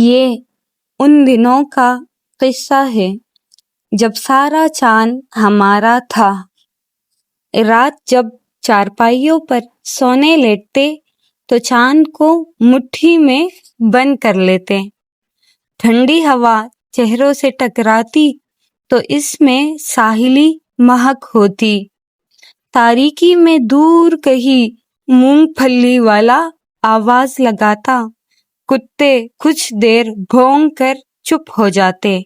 یہ ان دنوں کا قصہ ہے جب سارا چاند ہمارا تھا۔ رات جب چارپائیوں پر سونے لیٹتے تو چاند کو مٹھی میں بند کر لیتے۔ ٹھنڈی ہوا چہروں سے ٹکراتی تو اس میں ساحلی مہک ہوتی۔ تاریکی میں دور کہیں مونگ پھلی والا آواز لگاتا۔ کتے کچھ دیر بھونک کر چپ ہو جاتے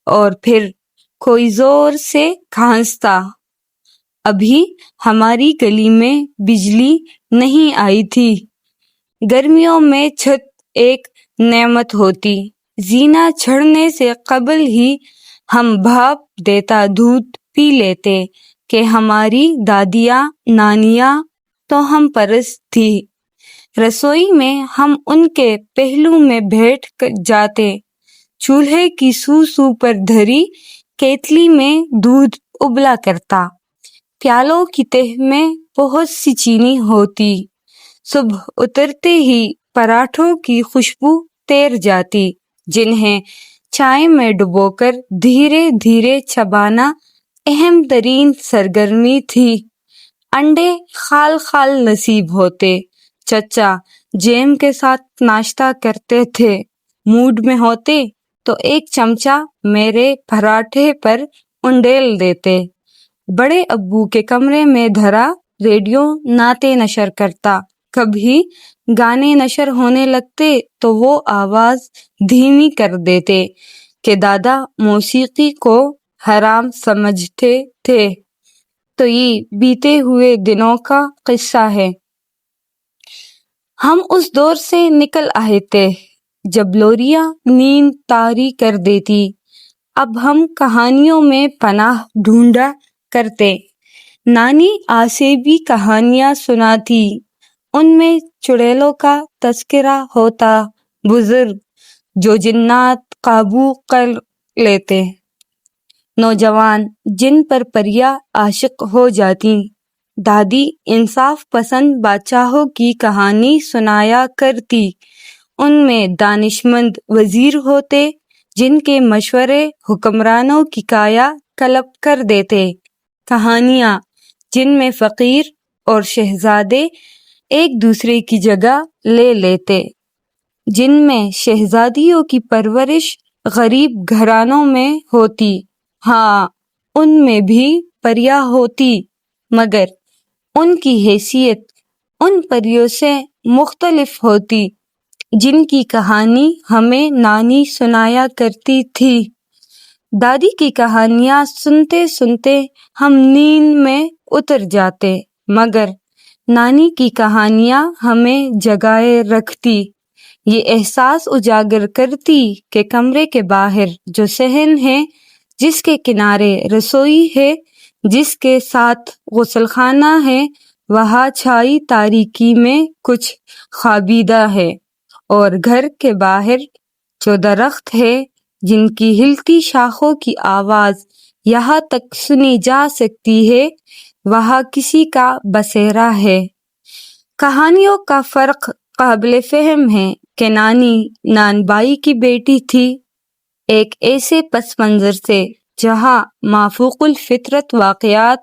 اور پھر کوئی زور سے کھانستا۔ ابھی ہماری گلی میں بجلی نہیں آئی تھی۔ گرمیوں میں چھت ایک نعمت ہوتی۔ زینہ چڑھنے سے قبل ہی ہم بھاپ دیتا دودھ پی لیتے کہ ہماری دادیاں نانیاں تو ہم پرست تھی۔ رسوئی میں ہم ان کے پہلو میں بیٹھ جاتے۔ چولہے کی سو پر دھری کیتلی میں دودھ ابلا کرتا۔ پیالوں کی تہہ میں بہت سی چینی ہوتی۔ صبح اترتے ہی پراٹھوں کی خوشبو تیر جاتی جنہیں چائے میں ڈبو کر دھیرے دھیرے چبانا اہم ترین سرگرمی تھی۔ انڈے خال خال نصیب ہوتے۔ چچا جیم کے ساتھ ناشتہ کرتے تھے۔ موڈ میں ہوتے تو ایک چمچہ میرے پراٹھے پر انڈیل دیتے۔ بڑے ابو کے کمرے میں دھرا ریڈیو نعتیں نشر کرتا۔ کبھی گانے نشر ہونے لگتے تو وہ آواز دھیمی کر دیتے کہ دادا موسیقی کو حرام سمجھتے تھے۔ تو یہ بیتے ہوئے دنوں کا قصہ ہے۔ ہم اس دور سے نکل آئے تھے جب لوریاں نیند طاری کر دیتی۔ اب ہم کہانیوں میں پناہ ڈھونڈا کرتے۔ نانی آسیبی کہانیاں سناتی۔ ان میں چڑیلوں کا تذکرہ ہوتا۔ بزرگ جو جنات قابو کر لیتے۔ نوجوان جن پر پریاں عاشق ہو جاتیں۔ دادی انصاف پسند بادشاہوں کی کہانی سنایا کرتی۔ ان میں دانشمند وزیر ہوتے جن کے مشورے حکمرانوں کی کایا کلپ کر دیتے۔ کہانیاں جن میں فقیر اور شہزادے ایک دوسرے کی جگہ لے لیتے۔ جن میں شہزادیوں کی پرورش غریب گھرانوں میں ہوتی۔ ہاں ان میں بھی پریاں ہوتی مگر ان کی حیثیت ان پریوں سے مختلف ہوتی جن کی کہانی ہمیں نانی سنایا کرتی تھی۔ دادی کی کہانیاں سنتے سنتے ہم نیند میں اتر جاتے مگر نانی کی کہانیاں ہمیں جگائے رکھتی۔ یہ احساس اجاگر کرتی کہ کمرے کے باہر جو صحن ہے، جس کے کنارے رسوئی ہے، جس کے ساتھ غسل خانہ ہے، وہاں چھائی تاریکی میں کچھ خوابیدہ ہے، اور گھر کے باہر جو درخت ہے جن کی ہلتی شاخوں کی آواز یہاں تک سنی جا سکتی ہے، وہاں کسی کا بسیرا ہے۔ کہانیوں کا فرق قابل فہم ہے کہ نانی نان بائی کی بیٹی تھی، ایک ایسے پس منظر سے جہاں مافوق الفطرت واقعات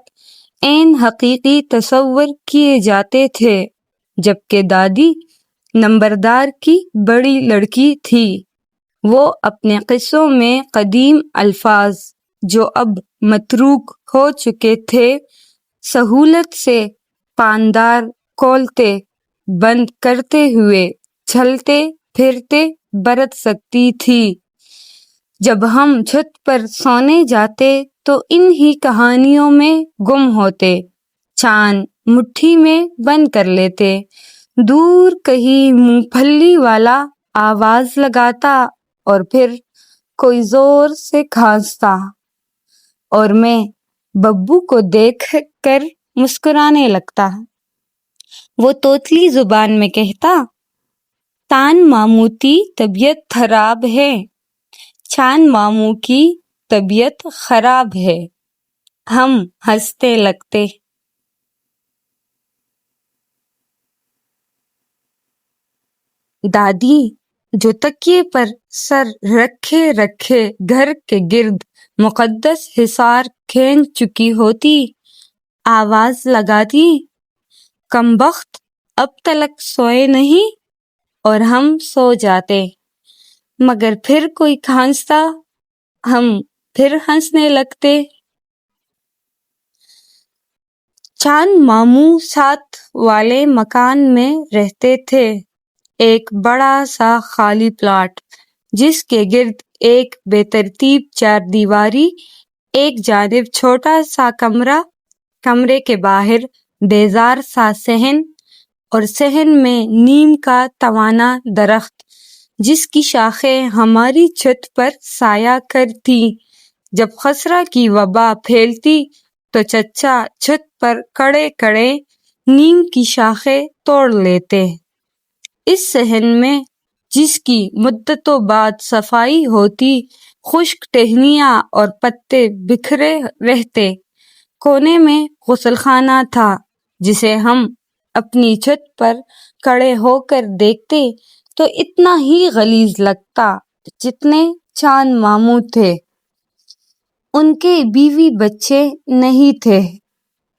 عین حقیقی تصور کیے جاتے تھے، جبکہ دادی نمبردار کی بڑی لڑکی تھی۔ وہ اپنے قصوں میں قدیم الفاظ جو اب متروک ہو چکے تھے سہولت سے پاندار کھولتے بند کرتے ہوئے چلتے پھرتے برت سکتی تھی۔ جب ہم چھت پر سونے جاتے تو انہی کہانیوں میں گم ہوتے، چاند مٹھی میں بند کر لیتے۔ دور کہیں مونگ پھلی والا آواز لگاتا اور پھر کوئی زور سے کھانستا اور میں ببو کو دیکھ کر مسکرانے لگتا۔ وہ توتلی زبان میں کہتا، تان ماموں کی طبیعت خراب ہے، چاند ماموں کی طبیعت خراب ہے۔ ہم ہنسنے لگتے۔ دادی جو تکیے پر سر رکھے رکھے گھر کے گرد مقدس حصار کھینچ چکی ہوتی، آواز لگاتی، کم بخت اب تلک سوئے نہیں، اور ہم سو جاتے، مگر پھر کوئی کھانستا، ہم پھر ہنسنے لگتے۔ چاند ماموں ساتھ والے مکان میں رہتے تھے، ایک بڑا سا خالی پلاٹ جس کے گرد ایک بے ترتیب چار دیواری، ایک جانب چھوٹا سا کمرہ، کمرے کے باہر بیزار سا صحن، اور صحن میں نیم کا توانا درخت جس کی شاخیں ہماری چھت پر سایہ کرتیں۔ جب خسرہ کی وبا پھیلتی تو چچا چھت پر کڑے کڑے نیم کی شاخیں توڑ لیتے۔ اس صحن میں جس کی مدتوں بعد صفائی ہوتی، خشک ٹہنیاں اور پتے بکھرے رہتے۔ کونے میں غسل خانہ تھا جسے ہم اپنی چھت پر کھڑے ہو کر دیکھتے تو اتنا ہی غلیظ لگتا جتنے چاند ماموں تھے۔ ان کے بیوی بچے نہیں تھے،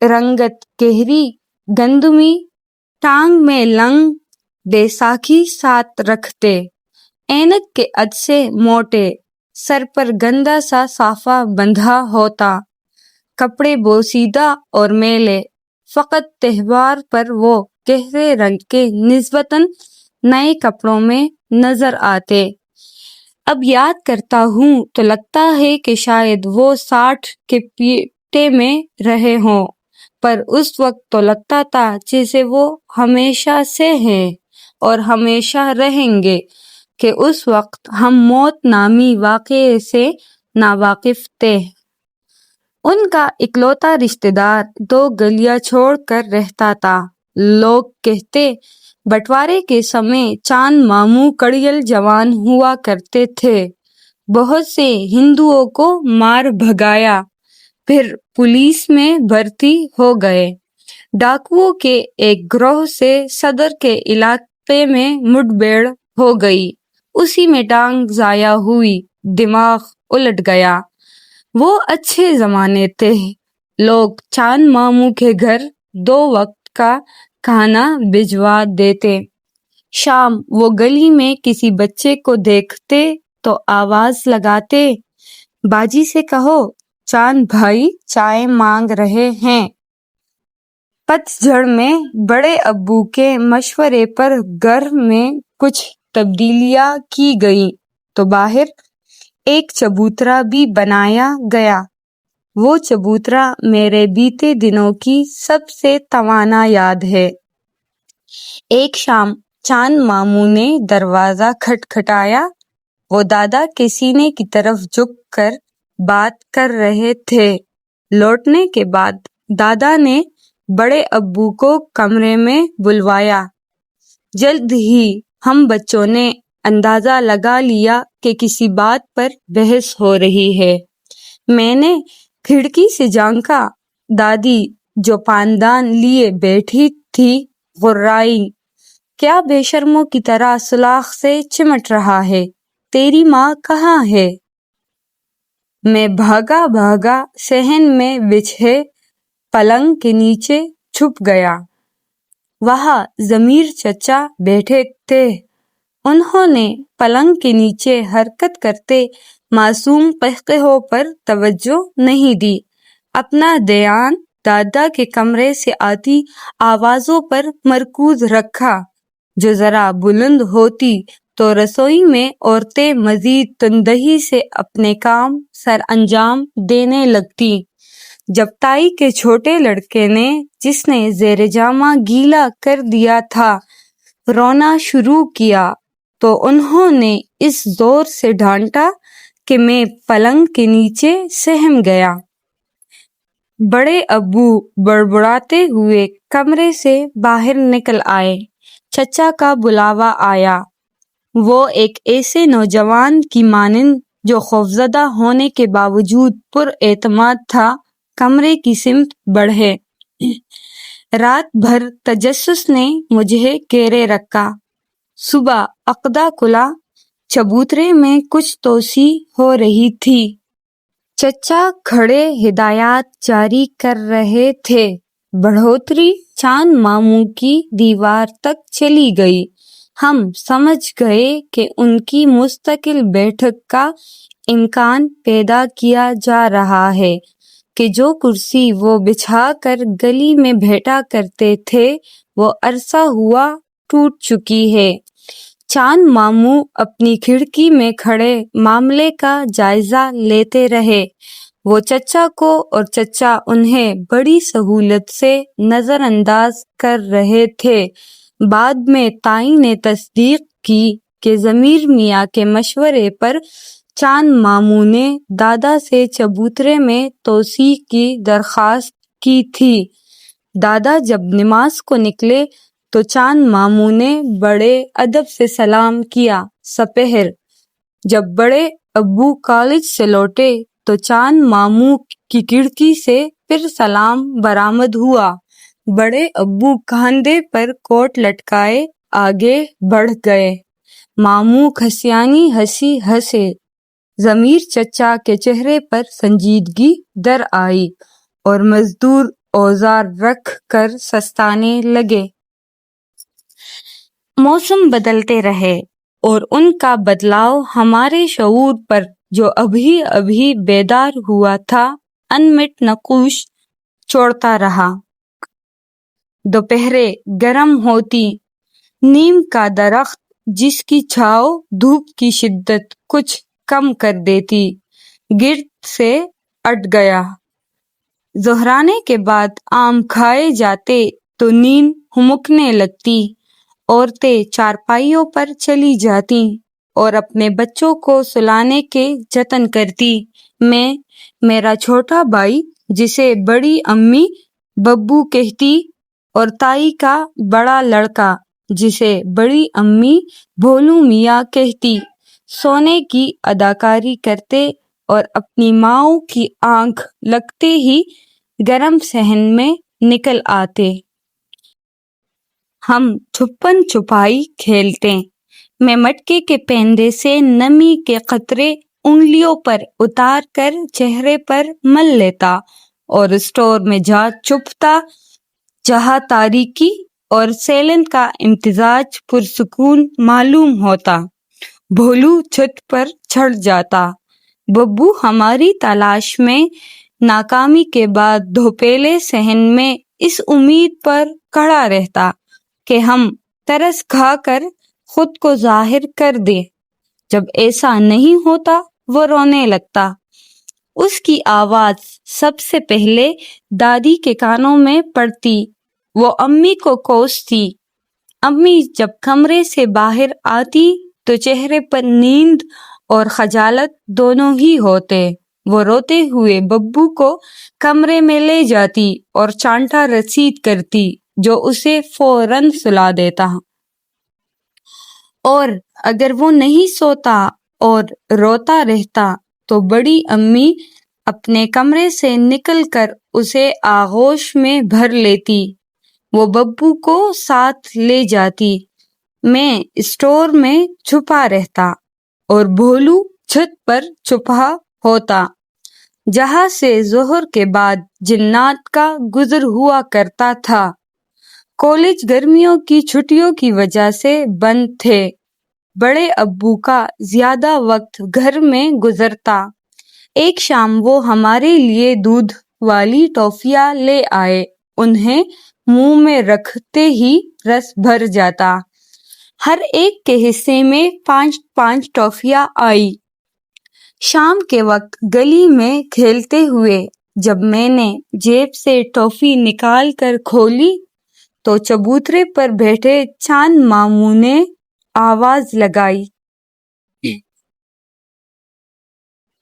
رنگت گہری گندمی، ٹانگ میں لنگ بیساکھی ساتھ رکھتے، اینک کے عدسے موٹے، سر پر گندا سا صافہ بندھا ہوتا، کپڑے بوسیدہ اور میلے، فقط تہوار پر وہ گہرے رنگ کے نسبتاً نئے کپڑوں میں نظر آتے۔ اب یاد کرتا ہوں تو لگتا ہے کہ شاید وہ 60 کے پیٹے میں رہے ہوں، پر اس وقت تو لگتا تھا جیسے وہ ہمیشہ سے ہیں اور ہمیشہ رہیں گے، کہ اس وقت ہم موت نامی واقعے سے ناواقف تھے۔ ان کا اکلوتا رشتہ دار 2 گلیاں چھوڑ کر رہتا تھا۔ لوگ کہتے بٹوارے کے سمے چاند ماموں کڑیل جوان ہوا کرتے تھے، بہت سے ہندوؤں کو مار بھگایا، پھر پولیس میں بھرتی ہو گئے۔ ڈاکوؤں کے ایک گروہ سے صدر کے علاقے میں مڈبھیڑ ہو گئی، اسی میں ٹانگ ضائع ہوئی، دماغ الٹ گیا۔ وہ اچھے زمانے تھے، لوگ چاند ماموں کے گھر 2 وقت کا کھانا بھجوا دیتے۔ شام وہ گلی میں کسی بچے کو دیکھتے تو آواز لگاتے، باجی سے کہو چاند بھائی چائے مانگ رہے ہیں۔ پت جھڑ میں بڑے ابو کے مشورے پر گھر میں کچھ تبدیلیاں کی گئیں تو باہر ایک چبوترا بھی بنایا گیا۔ وہ چبوترا میرے بیتے دنوں کی سب سے توانا یاد ہے۔ ایک شام چاند ماموں نے دروازہ کھٹکھٹایا، وہ دادا کے سینے کی طرف جھک کر بات کر رہے تھے۔ لوٹنے کے بعد دادا نے بڑے ابو کو کمرے میں بلوایا۔ جلد ہی ہم بچوں نے اندازہ لگا لیا کہ کسی بات پر بحث ہو رہی ہے۔ میں نے کھڑکی سے جھانکا، دادی جو پاندان لیے بیٹھی تھی غرائیں، کیا بے شرموں کی طرح سلاخ سے چمٹ رہا ہے، تیری ماں کہاں ہے؟ میں بھاگا بھاگا صحن میں بچھے پلنگ کے نیچے چھپ گیا۔ وہاں ضمیر چچا بیٹھے تھے، انہوں نے پلنگ کے نیچے حرکت کرتے معصوم قہقہوں پر توجہ نہیں دی، اپنا دھیان دادا کے کمرے سے آتی آوازوں پر مرکوز رکھا، جو ذرا بلند ہوتی تو رسوئی میں عورتیں مزید تندہی سے اپنے کام سر انجام دینے لگتیں۔ جب تائی کے چھوٹے لڑکے نے، جس نے زیر جامہ گیلا کر دیا تھا، رونا شروع کیا تو انہوں نے اس زور سے ڈانٹا کہ میں پلنگ کے نیچے سہم گیا۔ بڑے ابو بڑبڑاتے ہوئے کمرے سے باہر نکل آئے۔ چچا کا بلاوا آیا۔ وہ ایک ایسے نوجوان کی مانند جو خوفزدہ ہونے کے باوجود پر اعتماد تھا، کمرے کی سمت بڑھے۔ رات بھر تجسس نے مجھے گھیرے رکھا۔ صبح عقدہ کھلا چبوترے میں کچھ توسیع ہو رہی تھی۔ چچا کھڑے ہدایات جاری کر رہے تھے۔ بڑھوتری چاند ماموں کی دیوار تک چلی گئی۔ ہم سمجھ گئے کہ ان کی مستقل بیٹھک کا امکان پیدا کیا جا رہا ہے کہ جو کرسی وہ بچھا کر گلی میں بیٹھا کرتے تھے وہ عرصہ ہوا ٹوٹ چکی ہے۔ چاند ماموں اپنی کھڑکی میں کھڑے معاملے کا جائزہ لیتے رہے۔ وہ چچا کو اور چچا انہیں بڑی سہولت سے نظر انداز کر رہے تھے۔ بعد میں تائی نے تصدیق کی کہ ضمیر میاں کے مشورے پر چاند ماموں نے دادا سے چبوترے میں توسیع کی درخواست کی تھی۔ دادا جب نماز کو نکلے تو چاند ماموں نے بڑے ادب سے سلام کیا۔ سپہر جب بڑے ابو کالج سے لوٹے تو چاند ماموں کی کھڑکی سے پھر سلام برآمد ہوا۔ بڑے ابو کاندھے پر کوٹ لٹکائے آگے بڑھ گئے۔ ماموں کھسیانی ہنسی ہنسے۔ ضمیر چچا کے چہرے پر سنجیدگی در آئی اور مزدور اوزار رکھ کر سستانے لگے۔ موسم بدلتے رہے اور ان کا بدلاؤ ہمارے شعور پر جو ابھی ابھی بیدار ہوا تھا انمٹ نقوش چھوڑتا رہا۔ دوپہریں گرم ہوتی۔ نیم کا درخت جس کی چھاؤں دھوپ کی شدت کچھ کم کر دیتی گرد سے اٹھ گیا۔ ظہرانے کے بعد آم کھائے جاتے تو نیند ہمکنے لگتی۔ عورتیں چارپائیوں پر چلی جاتیں اور اپنے بچوں کو سلانے کے جتن کرتی۔ میں، میرا چھوٹا بھائی جسے بڑی امی ببو کہتی اور تائی کا بڑا لڑکا جسے بڑی امی بھولو میاں کہتی سونے کی اداکاری کرتے اور اپنی ماؤں کی آنکھ لگتے ہی گرم صحن میں نکل آتے۔ ہم چھپن چھپائی کھیلتے۔ میں مٹکے کے پیندے سے نمی کے قطرے انگلیوں پر اتار کر چہرے پر مل لیتا اور اسٹور میں جا چھپتا جہاں تاریکی اور سیلن کا امتزاج پرسکون معلوم ہوتا۔ بھولو چھت پر چڑھ جاتا۔ ببو ہماری تلاش میں ناکامی کے بعد دھوپیلے صحن میں اس امید پر کھڑا رہتا کہ ہم ترس کھا کر خود کو ظاہر کر دیں۔ جب ایسا نہیں ہوتا وہ رونے لگتا۔ اس کی آواز سب سے پہلے دادی کے کانوں میں پڑتی۔ وہ امی کو کوستی۔ امی جب کمرے سے باہر آتی تو چہرے پر نیند اور خجالت دونوں ہی ہوتے۔ وہ روتے ہوئے ببو کو کمرے میں لے جاتی اور چانٹا رسید کرتی جو اسے فوراً سلا دیتا۔ اور اگر وہ نہیں سوتا اور روتا رہتا تو بڑی امی اپنے کمرے سے نکل کر اسے آغوش میں بھر لیتی۔ وہ ببو کو ساتھ لے جاتی۔ میں اسٹور میں چھپا رہتا اور بھولو چھت پر چھپا ہوتا جہاں سے ظہر کے بعد جنات کا گزر ہوا کرتا تھا۔ کالج گرمیوں کی چھٹیوں کی وجہ سے بند تھے۔ بڑے ابو کا زیادہ وقت گھر میں گزرتا۔ ایک شام وہ ہمارے لیے دودھ والی ٹافیاں لے آئے۔ انہیں منہ میں رکھتے ہی رس بھر جاتا۔ ہر ایک کے حصے میں 5 ٹافیاں آئیں۔ شام کے وقت گلی میں کھیلتے ہوئے جب میں نے جیب سے ٹافی نکال کر کھولی تو چبوترے پر بیٹھے چاند ماموں نے آواز لگائی۔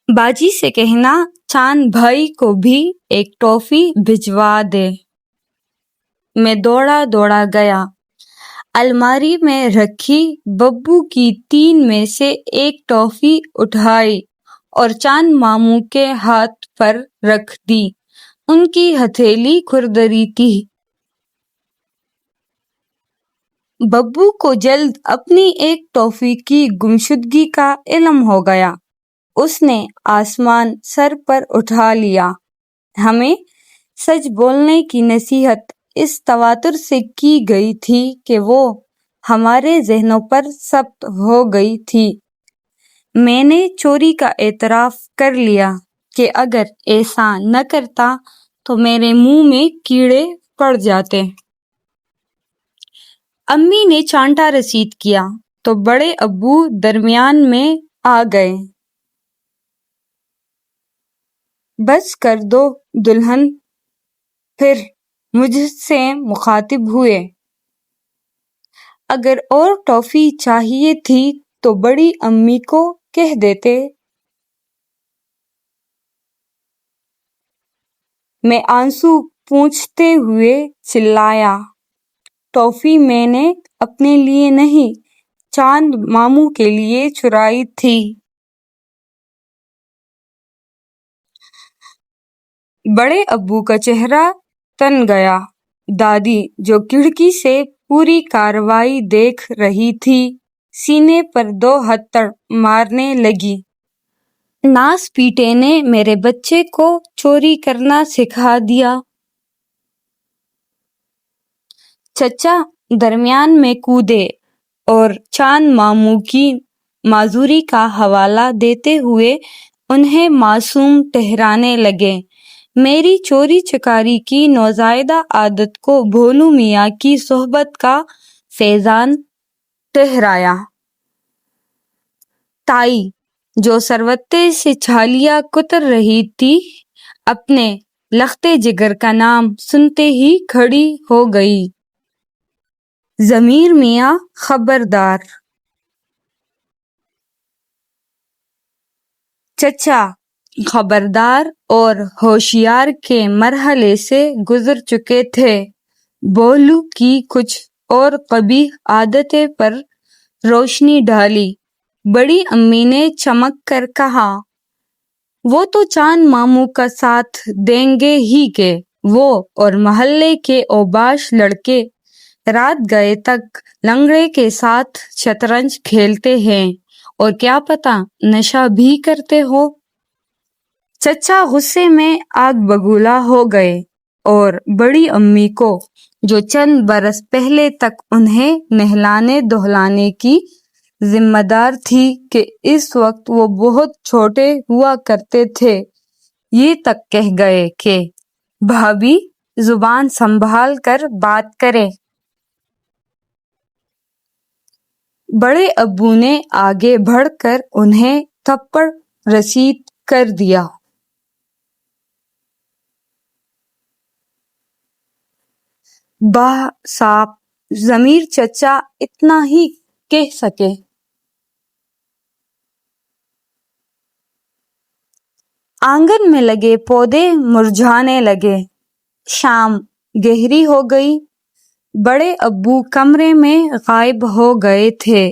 باجی سے کہنا چاند بھائی کو بھی ایک ٹافی بھجوا دے۔ میں دوڑا گیا۔ الماری میں رکھی ببو کی 3 میں سے ایک ٹافی اٹھائی اور چاند ماموں کے ہاتھ پر رکھ دی۔ ان کی ہتھیلی کھردری تھی۔ ببو کو جلد اپنی ایک ٹافی کی گمشدگی کا علم ہو گیا۔ اس نے آسمان سر پر اٹھا لیا۔ ہمیں سچ بولنے کی نصیحت اس تواتر سے کی گئی تھی کہ وہ ہمارے ذہنوں پر ثبت ہو گئی تھی۔ میں نے چوری کا اعتراف کر لیا کہ اگر ایسا نہ کرتا تو میرے منہ میں کیڑے پڑ جاتے۔ امی نے چانٹا رسید کیا تو بڑے ابو درمیان میں آ گئے۔ بس کر دو دلہن، پھر مجھ سے مخاطب ہوئے۔ اگر اور ٹافی چاہیے تھی تو بڑی امی کو کہہ دیتے۔ میں آنسو پوچھتے ہوئے چلایا، ٹافی میں نے اپنے لیے نہیں، چاند ماموں کے لیے چرائی تھی۔ بڑے ابو کا چہرہ تن گیا۔ دادی جو کھڑکی سے پوری کارروائی دیکھ رہی تھی، سینے پر 2 ہتھڑ مارنے لگی۔ ناس پیٹے نے میرے بچے کو چوری کرنا سکھا دیا۔ چچا درمیان میں کودے اور چاند ماموں کی معذوری کا حوالہ دیتے ہوئے انہیں معصوم ٹھہرانے لگے۔ میری چوری چکاری کی نوزائیدہ عادت کو بھولو میاں کی صحبت کا فیضان ٹھہرایا۔ تائی جو سروتے سے چھالیاں کتر رہی تھی، اپنے لختے جگر کا نام سنتے ہی کھڑی ہو گئی۔ ضمیر میاں خبردار! چچا خبردار اور ہوشیار کے مرحلے سے گزر چکے تھے۔ بھولو کی کچھ اور قبیح عادتیں پر روشنی ڈالی۔ بڑی امی نے چمک کر کہا، وہ تو چاند ماموں کا ساتھ دیں گے ہی کہ وہ اور محلے کے اوباش لڑکے رات گئے تک لنگڑے کے ساتھ شطرنج کھیلتے ہیں اور کیا پتہ نشہ بھی کرتے ہو۔ چچا غصے میں آگ بگولا ہو گئے اور بڑی امی کو، جو چند برس پہلے تک انہیں نہلانے دہلانے کی ذمہ دار تھی کہ اس وقت وہ بہت چھوٹے ہوا کرتے تھے، یہ تک کہہ گئے کہ بھابھی زبان سنبھال کر بات کریں۔ بڑے ابو نے آگے بڑھ کر انہیں تھپڑ رسید کر دیا۔ باہ صاحب! ضمیر چچا اتنا ہی کہہ سکے۔ آنگن میں لگے پودے مرجھانے لگے۔ شام گہری ہو گئی۔ بڑے ابو کمرے میں غائب ہو گئے تھے۔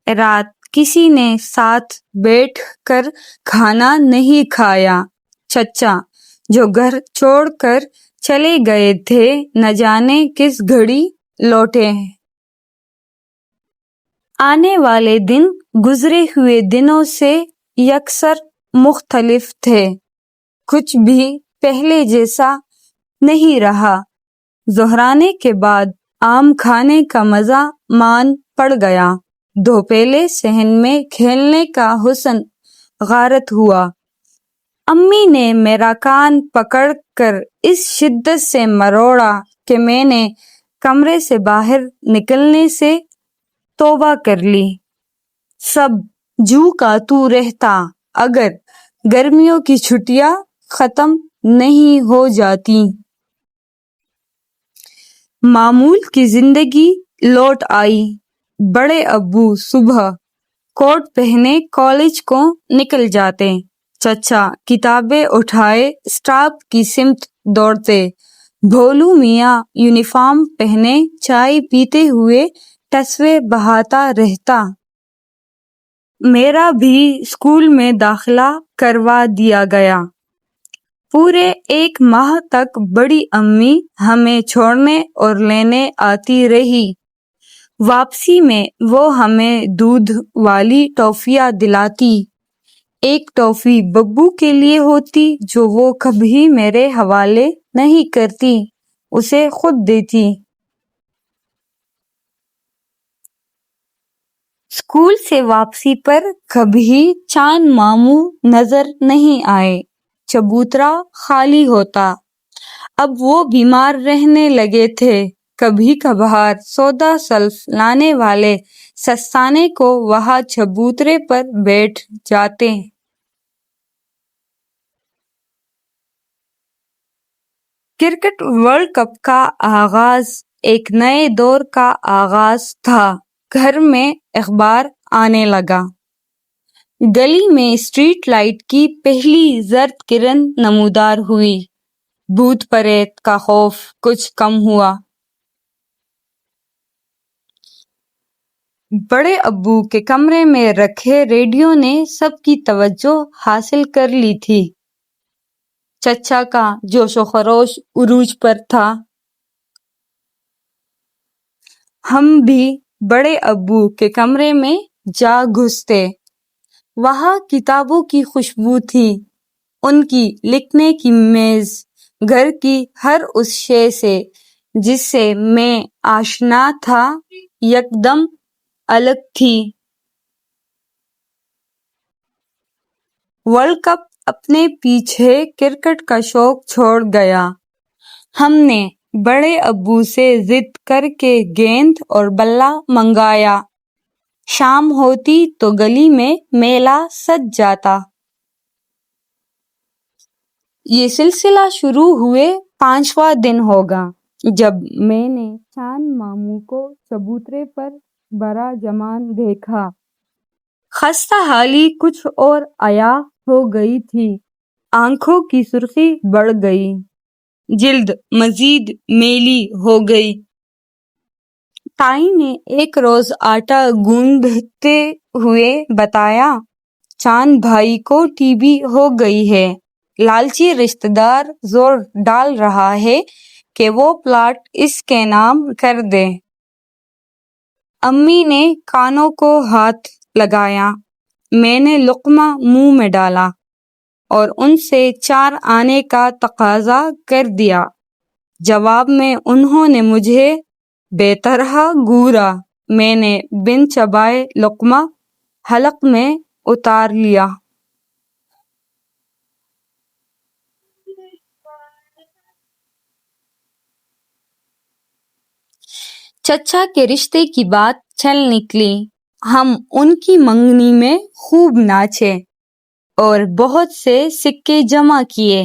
رات کسی نے ساتھ بیٹھ کر کھانا نہیں کھایا۔ چچا جو گھر چھوڑ کر چلے گئے تھے، نہ جانے کس گھڑی لوٹیں۔ آنے والے دن گزرے ہوئے دنوں سے یکسر مختلف تھے۔ کچھ بھی پہلے جیسا نہیں رہا۔ ظہرانے کے بعد آم کھانے کا مزہ مان پڑ گیا۔ دوپہلے صحن میں کھیلنے کا حسن غارت ہوا۔ امی نے میرا کان پکڑ کر اس شدت سے مروڑا کہ میں نے کمرے سے باہر نکلنے سے توبہ کر لی۔ سب جو کا تو رہتا اگر گرمیوں کی چھٹیاں ختم نہیں ہو جاتیں۔ معمول کی زندگی لوٹ آئی۔ بڑے ابو صبح کوٹ پہنے کالج کو نکل جاتے۔ چچا کتابیں اٹھائے اسٹاپ کی سمت دوڑتے۔ بھولو میاں یونیفارم پہنے چائے پیتے ہوئے تصویر بہاتا رہتا۔ میرا بھی اسکول میں داخلہ کروا دیا گیا۔ پورے 1 ماہ تک بڑی امی ہمیں چھوڑنے اور لینے آتی رہی۔ واپسی میں وہ ہمیں دودھ والی ٹافیاں دلاتی۔ ایک ٹافی ببو کے لیے ہوتی جو وہ کبھی میرے حوالے نہیں کرتی، اسے خود دیتی۔ اسکول سے واپسی پر کبھی چاند ماموں نظر نہیں آئے، چبوترا خالی ہوتا۔ اب وہ بیمار رہنے لگے تھے۔ کبھی کبھار سودا سلف لانے والے سستانے کو وہاں چبوترے پر بیٹھ جاتے۔ کرکٹ ورلڈ کپ کا آغاز ایک نئے دور کا آغاز تھا۔ گھر میں اخبار آنے لگا۔ گلی میں اسٹریٹ لائٹ کی پہلی زرد کرن نمودار ہوئی۔ بھوت پریت کا خوف کچھ کم ہوا۔ بڑے ابو کے کمرے میں رکھے ریڈیو نے سب کی توجہ حاصل کر لی تھی۔ چچا کا جوش و خروش عروج پر تھا۔ ہم بھی بڑے ابو کے کمرے میں جا گھستے۔ وہاں کتابوں کی خوشبو تھی، ان کی لکھنے کی میز گھر کی ہر اس شے سے جس سے میں آشنا تھا یکدم الگ تھی۔ ورلڈ کپ اپنے پیچھے کرکٹ کا شوق چھوڑ گیا۔ ہم نے بڑے ابو سے ضد کر کے گیند اور بلہ منگایا۔ شام ہوتی تو گلی میں میلہ سج جاتا۔ یہ سلسلہ شروع ہوئے 5واں دن ہوگا جب میں نے چاند ماموں کو چبوترے پر براجمان دیکھا۔ خستہ حالی کچھ اور عیاں ہو گئی تھی، آنکھوں کی سرخی بڑھ گئی، جلد مزید میلی ہو گئی۔ تائی نے ایک روز آٹا گوندھتے ہوئے بتایا، چاند بھائی کو ٹی بی ہو گئی ہے، لالچی رشتہ دار زور ڈال رہا ہے کہ وہ پلاٹ اس کے نام کر دے۔ امی نے کانوں کو ہاتھ لگایا۔ میں نے لقمہ منہ میں ڈالا اور ان سے 4 آنے کا تقاضا کر دیا۔ جواب میں انہوں نے مجھے بے طرح گھورا۔ میں نے بن چبائے لقمہ حلق میں اتار لیا۔ چچا کے رشتے کی بات چل نکلی۔ ہم ان کی منگنی میں خوب ناچے اور بہت سے سکے جمع کیے۔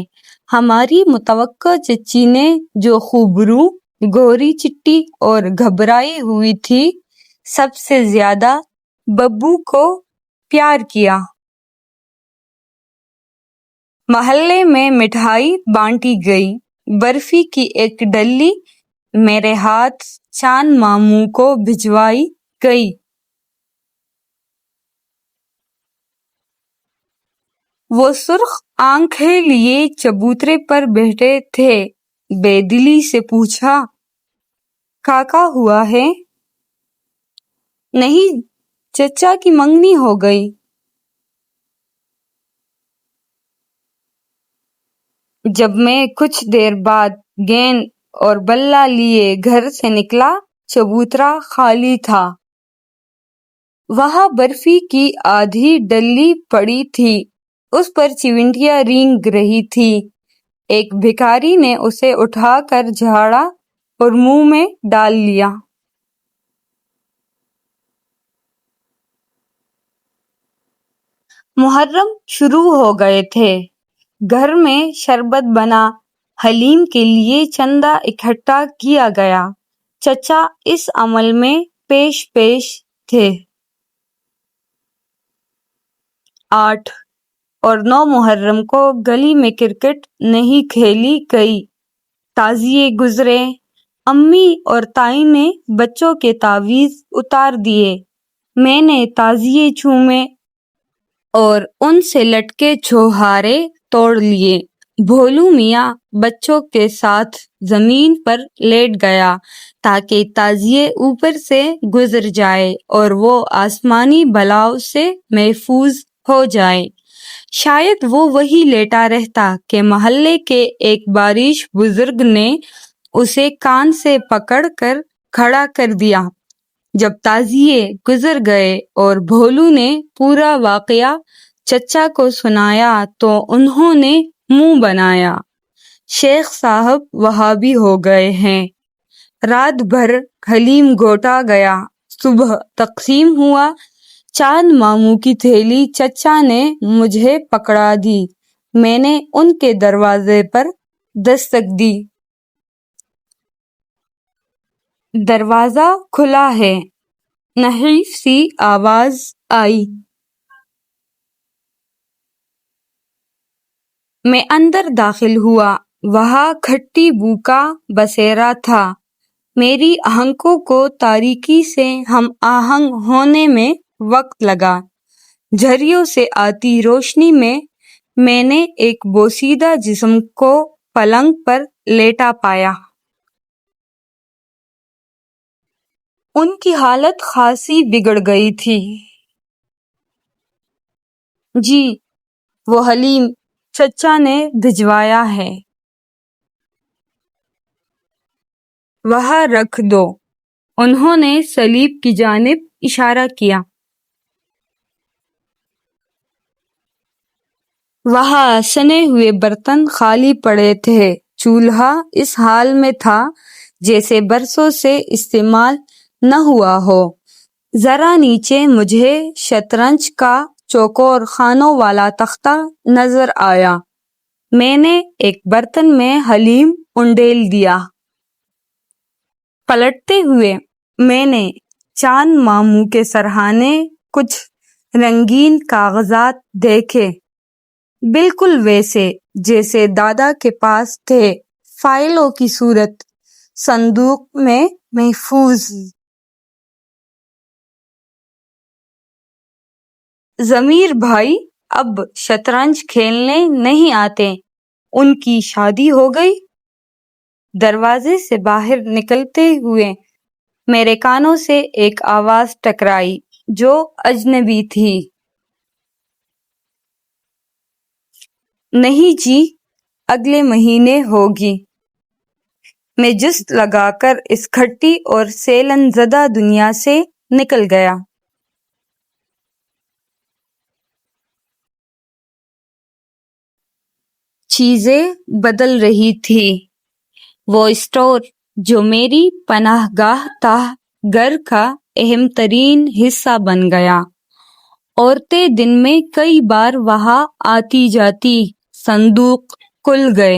ہماری متوقع چچی نے جو خوبرو، گوری چٹی اور گھبرائی ہوئی تھی، سب سے زیادہ ببو کو پیار کیا۔ محلے میں مٹھائی بانٹی گئی۔ برفی کی ایک ڈلی میرے ہاتھ چاند ماموں کو بھجوائی گئی۔ وہ سرخ آنکھیں لیے چبوترے پر بیٹھے تھے۔ بے دلی سے پوچھا، کاکا ہوا ہے؟ نہیں، چچا کی منگنی ہو گئی۔ جب میں کچھ دیر بعد گیند اور بلہ لیے گھر سے نکلا، چبوترا خالی تھا۔ وہاں برفی کی آدھی ڈلی پڑی تھی، اس پر چیونٹیاں رینگ رہی تھی۔ ایک بھکاری نے اسے اٹھا کر جھاڑا اور منہ میں ڈال لیا۔ محرم شروع ہو گئے تھے۔ گھر میں شربت بنا، حلیم کے لیے چندہ اکٹھا کیا گیا۔ چچا اس عمل میں پیش تھے۔ 8 اور 9 محرم کو گلی میں کرکٹ نہیں کھیلی گئی، تعزیے گزرے۔ امی اور تائی نے بچوں کے تعویذ اتار دیے۔ میں نے تعزیے چومے اور ان سے لٹکے چھوہارے توڑ لیے۔ بھولو میاں بچوں کے ساتھ زمین پر لیٹ گیا تاکہ تعزیے اوپر سے گزر جائے اور وہ آسمانی بلاؤ سے محفوظ ہو جائے۔ شاید وہ وہی لیٹا رہتا کہ محلے کے ایک بارش بزرگ نے اسے کان سے پکڑ کر کھڑا کر دیا۔ جب تعزیے گزر گئے اور بھولو نے پورا واقعہ چچا کو سنایا تو انہوں نے منہ بنایا۔ شیخ صاحب وہابی ہو گئے ہیں۔ رات بھر حلیم گھوٹا گیا۔ صبح تقسیم ہوا۔ چاند ماموں کی تھیلی چچا نے مجھے پکڑا دی۔ میں نے ان کے دروازے پر دستک دی۔ دروازہ کھلا ہے۔ نحیف سی آواز آئی۔ میں اندر داخل ہوا۔ وہاں کھٹی بو کا بسیرا تھا۔ میری آنکھوں کو تاریکی سے ہم آہنگ ہونے میں وقت لگا۔ جھریوں سے آتی روشنی میں نے ایک بوسیدہ جسم کو پلنگ پر لیٹا پایا۔ ان کی حالت خاصی بگڑ گئی تھی۔ جی، وہ حلیم چچا نے بھجوایا ہے۔ وہاں رکھ دو۔ انہوں نے سلیب کی جانب اشارہ کیا۔ وہاں سنے ہوئے برتن خالی پڑے تھے۔ چولہا اس حال میں تھا جیسے برسوں سے استعمال نہ ہوا ہو۔ ذرا نیچے مجھے شطرنج کا چوکور خانوں والا تختہ نظر آیا۔ میں نے ایک برتن میں حلیم انڈیل دیا۔ پلٹتے ہوئے میں نے چاند ماموں کے سرہانے کچھ رنگین کاغذات دیکھے، بالکل ویسے جیسے دادا کے پاس تھے، فائلوں کی صورت، صندوق میں محفوظ۔ ضمیر بھائی اب شطرنج کھیلنے نہیں آتے، ان کی شادی ہو گئی؟ دروازے سے باہر نکلتے ہوئے میرے کانوں سے ایک آواز ٹکرائی جو اجنبی تھی۔ نہیں جی، اگلے مہینے ہوگی۔ میں جست لگا کر اس کھٹی اور سیلن زدہ دنیا سے نکل گیا۔ چیزیں بدل رہی تھی۔ وہ اسٹور جو میری پناہ گاہ تھا گھر کا اہم ترین حصہ بن گیا۔ عورتیں دن میں کئی بار وہاں آتی جاتی۔ صندوق کھل گئے۔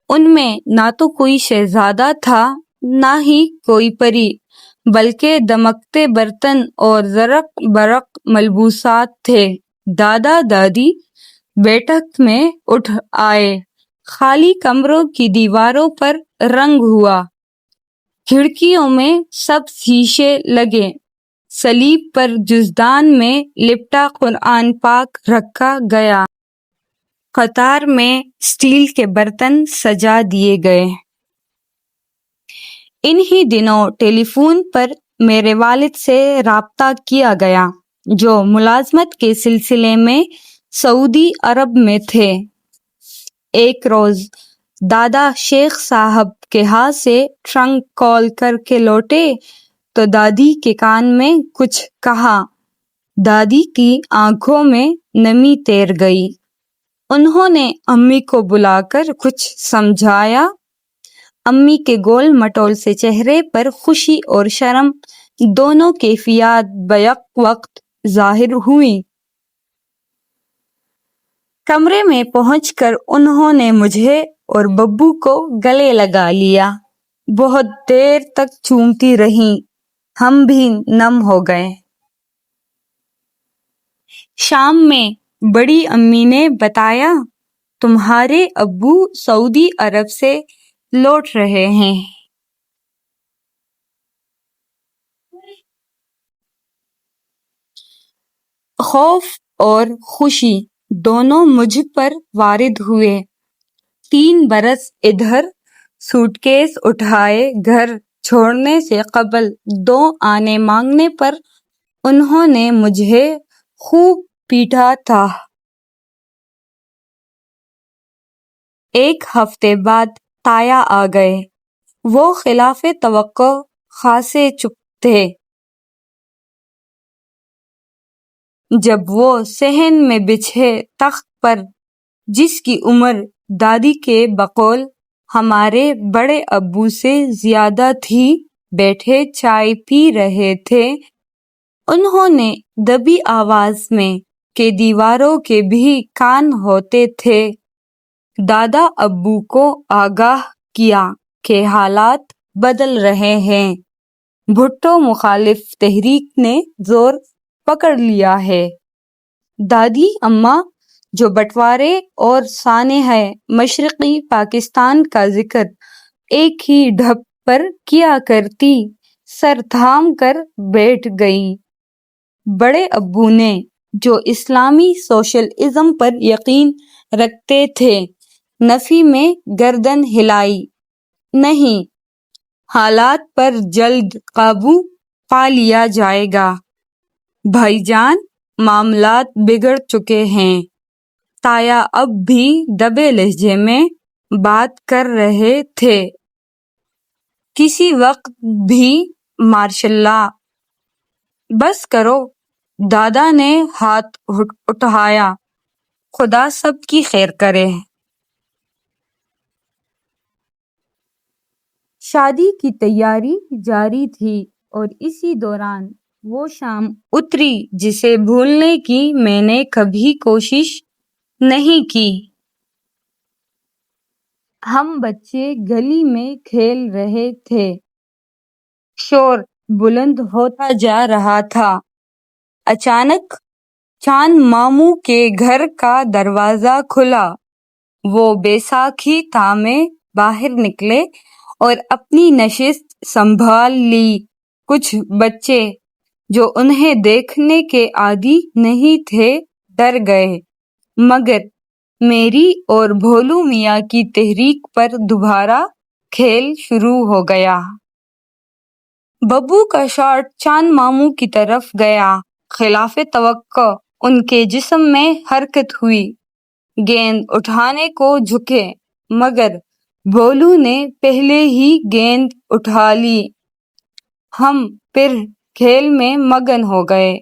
ان میں نہ تو کوئی شہزادہ تھا نہ ہی کوئی پری، بلکہ دمکتے برتن اور زرق برق ملبوسات تھے۔ دادا دادی بیٹھک میں اٹھ آئے۔ خالی کمروں کی دیواروں پر رنگ ہوا۔ کھڑکیوں میں سب شیشے لگے۔ سلیب پر جزدان میں لپٹا قرآن پاک رکھا گیا۔ قطار میں اسٹیل کے برتن سجا دیے گئے۔ انہی دنوں ٹیلی فون پر میرے والد سے رابطہ کیا گیا جو ملازمت کے سلسلے میں سعودی عرب میں تھے۔ ایک روز دادا شیخ صاحب کے ہاں سے ٹرنک کال کر کے لوٹے تو دادی کے کان میں کچھ کہا۔ دادی کی آنکھوں میں نمی تیر گئی۔ انہوں نے امی کو بلا کر کچھ سمجھایا۔ امی کے گول مٹول سے چہرے پر خوشی اور شرم دونوں کیفیات بیک وقت ظاہر ہوئیں۔ کمرے میں پہنچ کر انہوں نے مجھے اور ببو کو گلے لگا لیا۔ بہت دیر تک چومتی رہیں۔ ہم بھی نم ہو گئے۔ شام میں بڑی امی نے بتایا تمہارے ابو سعودی عرب سے لوٹ رہے ہیں۔ خوف اور خوشی دونوں مجھ پر وارد ہوئے۔ 3 برس ادھر سوٹ کیس اٹھائے گھر چھوڑنے سے قبل 2 آنے مانگنے پر انہوں نے مجھے خوب پیٹا تھا۔ 1 ہفتے بعد تایا آ گئے۔ وہ خلاف توقع خاصے چپ تھے۔ جب وہ صحن میں بچھے تخت پر، جس کی عمر دادی کے بقول ہمارے بڑے ابو سے زیادہ تھی، بیٹھے چائے پی رہے تھے، انہوں نے دبی آواز میں کہ دیواروں کے بھی کان ہوتے تھے، دادا ابو کو آگاہ کیا کہ حالات بدل رہے ہیں، بھٹو مخالف تحریک نے زور پکڑ لیا ہے۔ دادی اماں جو بٹوارے اور سانحہ مشرقی پاکستان کا ذکر ایک ہی ڈھپ پر کیا کرتی، سر تھام کر بیٹھ گئی۔ بڑے ابو نے جو اسلامی سوشلزم پر یقین رکھتے تھے، نفی میں گردن ہلائی، نہیں، حالات پر جلد قابو پا لیا جائے گا۔ بھائی جان، معاملات بگڑ چکے ہیں۔ تایا اب بھی دبے لہجے میں بات کر رہے تھے۔ کسی وقت بھی ماشاءاللہ۔ بس کرو، دادا نے ہاتھ اٹھایا، خدا سب کی خیر کرے۔ شادی کی تیاری جاری تھی اور اسی دوران وہ شام اتری جسے بھولنے کی میں نے کبھی کوشش نہیں کی۔ ہم بچے گلی میں کھیل رہے تھے، شور بلند ہوتا جا رہا تھا۔ اچانک چاند ماموں کے گھر کا دروازہ کھلا۔ وہ بیساکھی تامے باہر نکلے اور اپنی نشست سنبھال لی۔ کچھ بچے جو انہیں دیکھنے کے عادی نہیں تھے ڈر گئے، مگر میری اور بھولو میاں کی تحریک پر دوبارہ کھیل شروع ہو گیا۔ ببو کا شاٹ چاند ماموں کی طرف گیا۔ خلاف توقع ان کے جسم میں حرکت ہوئی، گیند اٹھانے کو جھکے، مگر بھولو نے پہلے ہی گیند اٹھا لی۔ ہم پھر کھیل میں مگن ہو گئے۔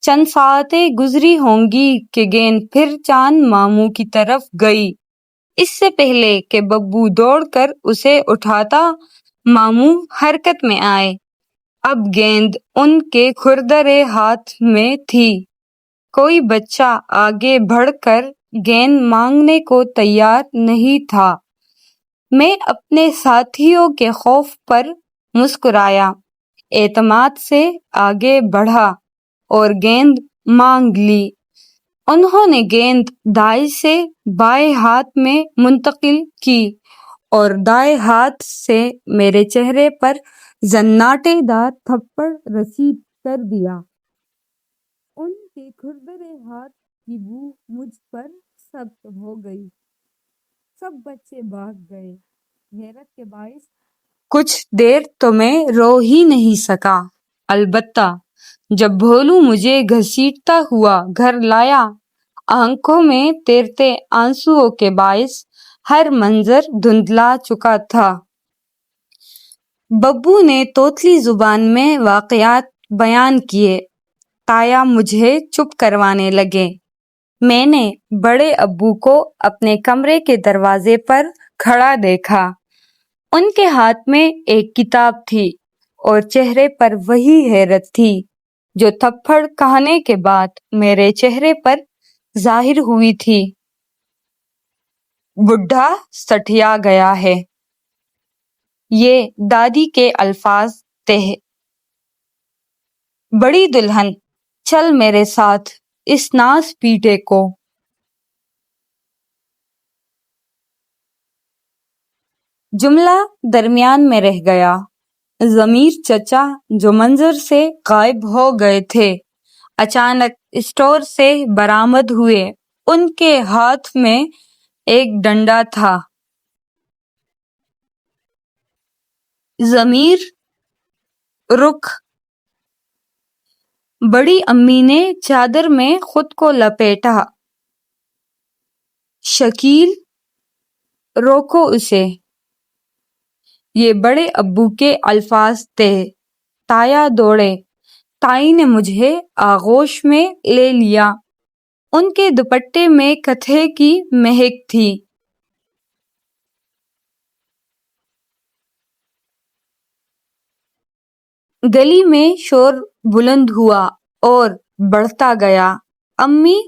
چند ساعتیں گزری ہوں گی کہ گیند پھر چاند ماموں کی طرف گئی۔ اس سے پہلے کہ ببو دوڑ کر اسے اٹھاتا، ماموں حرکت میں آئے۔ اب گیند ان کے کھردرے ہاتھ میں تھی۔ کوئی بچہ آگے بڑھ کر گیند مانگنے کو تیار نہیں تھا۔ میں اپنے ساتھیوں کے خوف پر مسکرایا، اعتماد سے آگے بڑھا اور گیند مانگ لی۔ انہوں نے گیند دائیں سے بائیں ہاتھ میں منتقل کی اور دائیں ہاتھ سے میرے چہرے پر زناٹے دار تھپڑ رسید کر دیا۔ ان کے کھردرے ہاتھ کی بو مجھ پر ثبت ہو گئی۔ سب بچے بھاگ گئے۔ حیرت کے باعث کچھ دیر تو میں رو ہی نہیں سکا۔ البتہ جب بھولو مجھے گھسیٹتا ہوا گھر لایا، آنکھوں میں تیرتے آنسوؤں کے باعث ہر منظر دھندلا چکا تھا۔ ببو نے توتلی زبان میں واقعات بیان کیے۔ تایا مجھے چپ کروانے لگے۔ میں نے بڑے ابو کو اپنے کمرے کے دروازے پر کھڑا دیکھا۔ ان کے ہاتھ میں ایک کتاب تھی اور چہرے پر وہی حیرت تھی جو تھپڑ کھانے کے بعد میرے چہرے پر ظاہر ہوئی تھی۔ بڈھا سٹھیا گیا ہے، یہ دادی کے الفاظ تھے۔ بڑی دلہن، چل میرے ساتھ اس ناز پیٹے کو۔ جملہ درمیان میں رہ گیا۔ ضمیر چچا جو منظر سے غائب ہو گئے تھے، اچانک اسٹور سے برآمد ہوئے۔ ان کے ہاتھ میں ایک ڈنڈا تھا۔ ضمیر رخ. بڑی امی نے چادر میں خود کو لپیٹا. شکیل روکو اسے. یہ بڑے ابو کے الفاظ تھے. تایا دوڑے. تائی نے مجھے آغوش میں لے لیا. ان کے دوپٹے میں کتھے کی مہک تھی. گلی میں شور بلند ہوا اور بڑھتا گیا. امی،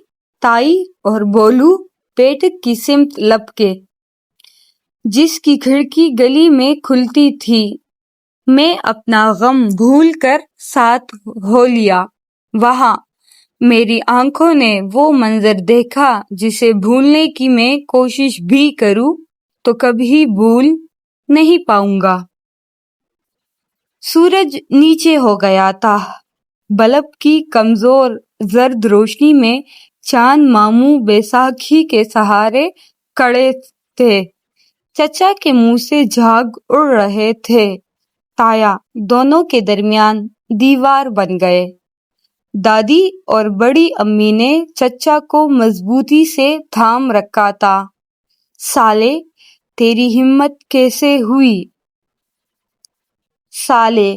تائی اور بولو پیٹک کی سمت لپکے، جس کی کھڑکی گلی میں کھلتی تھی. میں اپنا غم بھول کر ساتھ ہو لیا. وہاں میری آنکھوں نے وہ منظر دیکھا جسے بھولنے کی میں کوشش بھی کروں تو کبھی بھول نہیں پاؤں گا. سورج نیچے ہو گیا تھا. بلب کی کمزور زرد روشنی میں چاند ماموں بیساکھی کے سہارے کھڑے تھے. چچا کے منہ سے جھاگ اڑ رہے تھے. تایا دونوں کے درمیان دیوار بن گئے. دادی اور بڑی امی نے چچا کو مضبوطی سے تھام رکھا تھا. سالے، تیری ہمت کیسے ہوئی؟ سالے،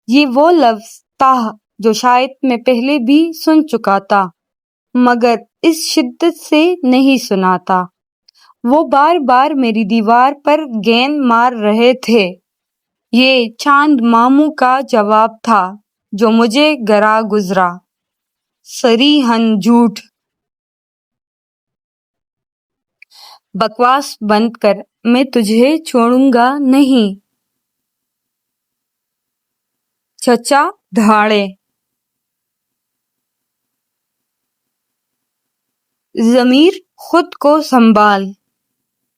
یہ وہ لفظ تھا جو شاید میں پہلے بھی سن چکا تھا، مگر اس شدت سے نہیں سنا تھا. وہ بار بار میری دیوار پر گیند مار رہے تھے. یہ چاند ماموں کا جواب تھا جو مجھے گرا گزرا. صریحاً جھوٹ. بکواس بند کر، میں تجھے چھوڑوں گا نہیں. چچا دھاڑے. ضمیر خود کو سنبھال.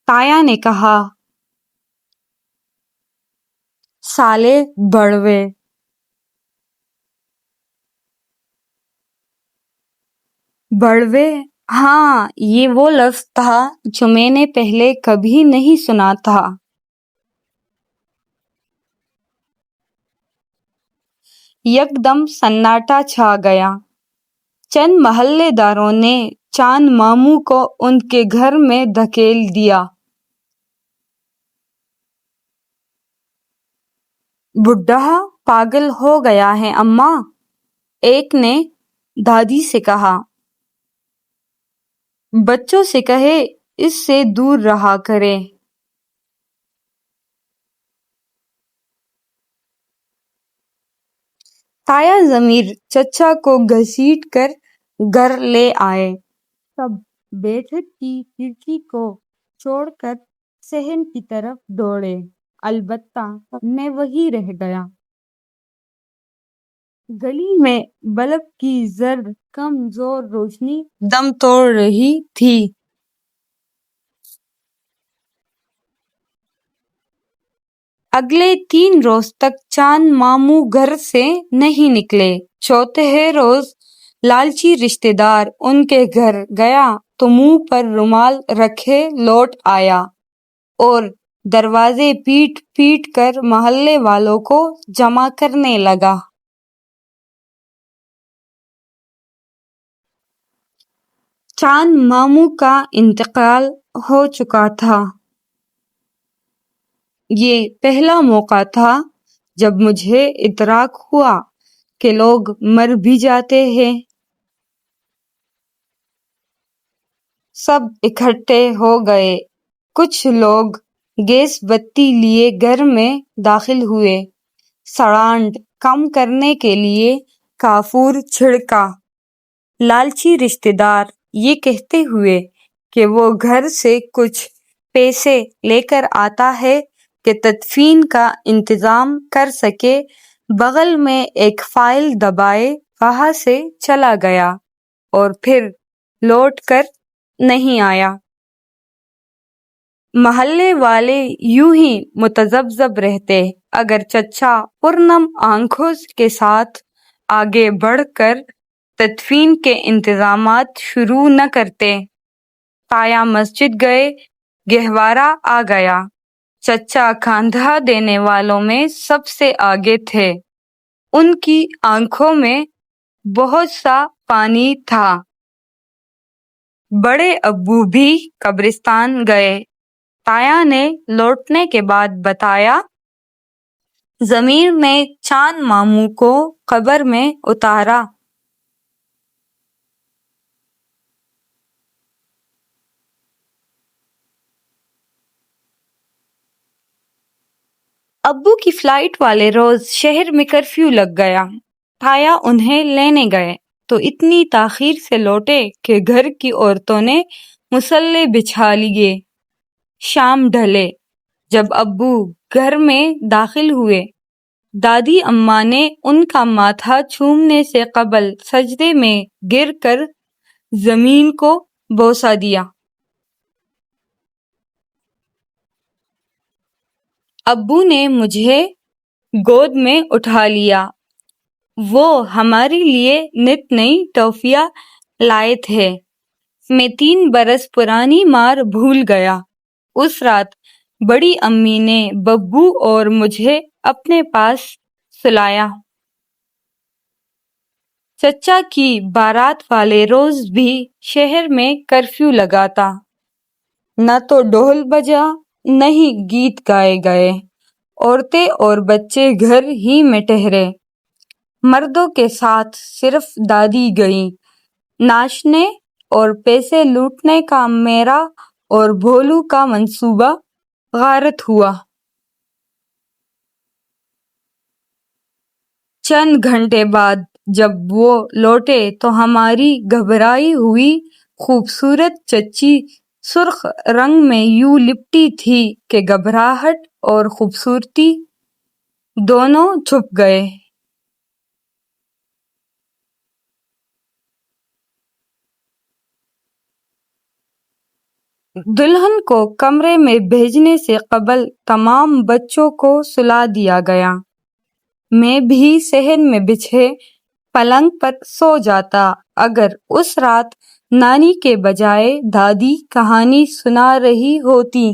تایا نے کہا. سالے بڑوے. بڑوے، ہاں، یہ وہ لفظ تھا جو میں نے پہلے کبھی نہیں سنا تھا. یکدم سناٹا چھا گیا. چند محلے داروں نے چاند ماموں کو ان کے گھر میں دھکیل دیا. بڈھا پاگل ہو گیا ہے اماں، ایک نے دادی سے کہا. بچوں سے کہے اس سے دور رہا کرے. تایا ضمیر چچا کو گھسیٹ کر گھر لے آئے. سب بیٹھک کی کھڑکی کو چھوڑ کر صحن کی طرف دوڑے. البتہ میں وہیں رہ گیا. گلی میں بلب کی زرد کمزور روشنی دم توڑ رہی تھی. اگلے 3 روز تک چاند ماموں گھر سے نہیں نکلے. چوتھے روز لالچی رشتہ دار ان کے گھر گیا تو منہ پر رومال رکھے لوٹ آیا اور دروازے پیٹ پیٹ کر محلے والوں کو جمع کرنے لگا. چاند ماموں کا انتقال ہو چکا تھا. یہ پہلا موقع تھا جب مجھے ادراک ہوا کہ لوگ مر بھی جاتے ہیں. سب اکٹھے ہو گئے. کچھ لوگ گیس بتی لیے گھر میں داخل ہوئے. سڑانٹ کم کرنے کے لیے کافور چھڑکا. لالچی رشتہ دار یہ کہتے ہوئے کہ وہ گھر سے کچھ پیسے لے کر آتا ہے کہ تدفین کا انتظام کر سکے، بغل میں ایک فائل دبائے وہاں سے چلا گیا اور پھر لوٹ کر نہیں آیا. محلے والے یوں ہی متذبذب رہتے اگر چچا پرنم آنکھوں کے ساتھ آگے بڑھ کر تدفین کے انتظامات شروع نہ کرتے. تایا مسجد گئے. گہوارہ آ گیا. چچا کاندھا دینے والوں میں سب سے آگے تھے۔ ان کی آنکھوں میں بہت سا پانی تھا۔ بڑے ابو بھی قبرستان گئے۔ تایا نے لوٹنے کے بعد بتایا، زمین میں چاند ماموں کو قبر میں اتارا۔ ابو کی فلائٹ والے روز شہر میں کرفیو لگ گیا۔ تایا انہیں لینے گئے تو اتنی تاخیر سے لوٹے کہ گھر کی عورتوں نے مصلے بچھا لیے۔ شام ڈھلے۔ جب ابو گھر میں داخل ہوئے، دادی اماں نے ان کا ماتھا چومنے سے قبل سجدے میں گر کر زمین کو بوسہ دیا۔ ابو نے مجھے گود میں اٹھا لیا۔ وہ ہمارے لیے نت نئی ٹافیاں لائے تھے۔ میں 3 برس پرانی مار بھول گیا۔ اس رات بڑی امی نے ببو اور مجھے اپنے پاس سلایا۔ چچا کی بارات والے روز بھی شہر میں کرفیو لگا تھا۔ نہ تو ڈھول بجا، نہ ہی گیت گائے گئے۔ عورتیں اور بچے گھر ہی میں ٹھہرے۔ مردوں کے ساتھ صرف دادی گئیں۔ ناچنے اور پیسے لوٹنے کا میرا اور بھولو کا منصوبہ غارت ہوا۔ چند گھنٹے بعد جب وہ لوٹے تو ہماری گھبرائی ہوئی خوبصورت چچی سرخ رنگ میں یوں لپٹی تھی کہ گھبراہٹ اور خوبصورتی دونوں چھپ گئے۔ دلہن کو کمرے میں بھیجنے سے قبل تمام بچوں کو سلا دیا گیا۔ میں بھی صحن میں بچھے پلنگ پر سو جاتا اگر اس رات نانی کے بجائے دادی کہانی سنا رہی ہوتی۔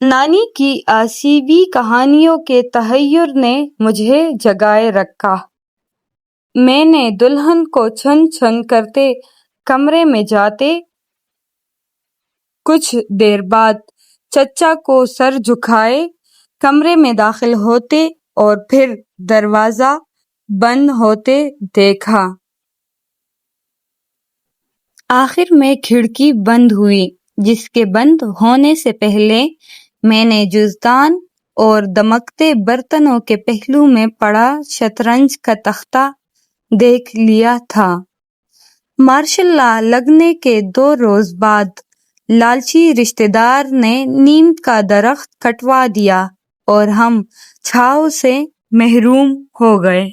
نانی کی آسیبی کہانیوں کے تحیر نے مجھے جگائے رکھا۔ میں نے دلہن کو چھن چھن کرتے کمرے میں جاتے۔ کچھ دیر بعد چچا کو سر جھکائے کمرے میں داخل ہوتے اور پھر دروازہ بند ہوتے دیکھا۔ آخر میں کھڑکی بند ہوئی۔ جس کے بند ہونے سے پہلے میں نے جزدان اور دمکتے برتنوں کے پہلو میں پڑا شطرنج کا تختہ دیکھ لیا تھا۔ مارشل لا لگنے کے 2 روز بعد لالچی رشتہ دار نے نیم کا درخت کٹوا دیا اور ہم چھاؤں سے محروم ہو گئے۔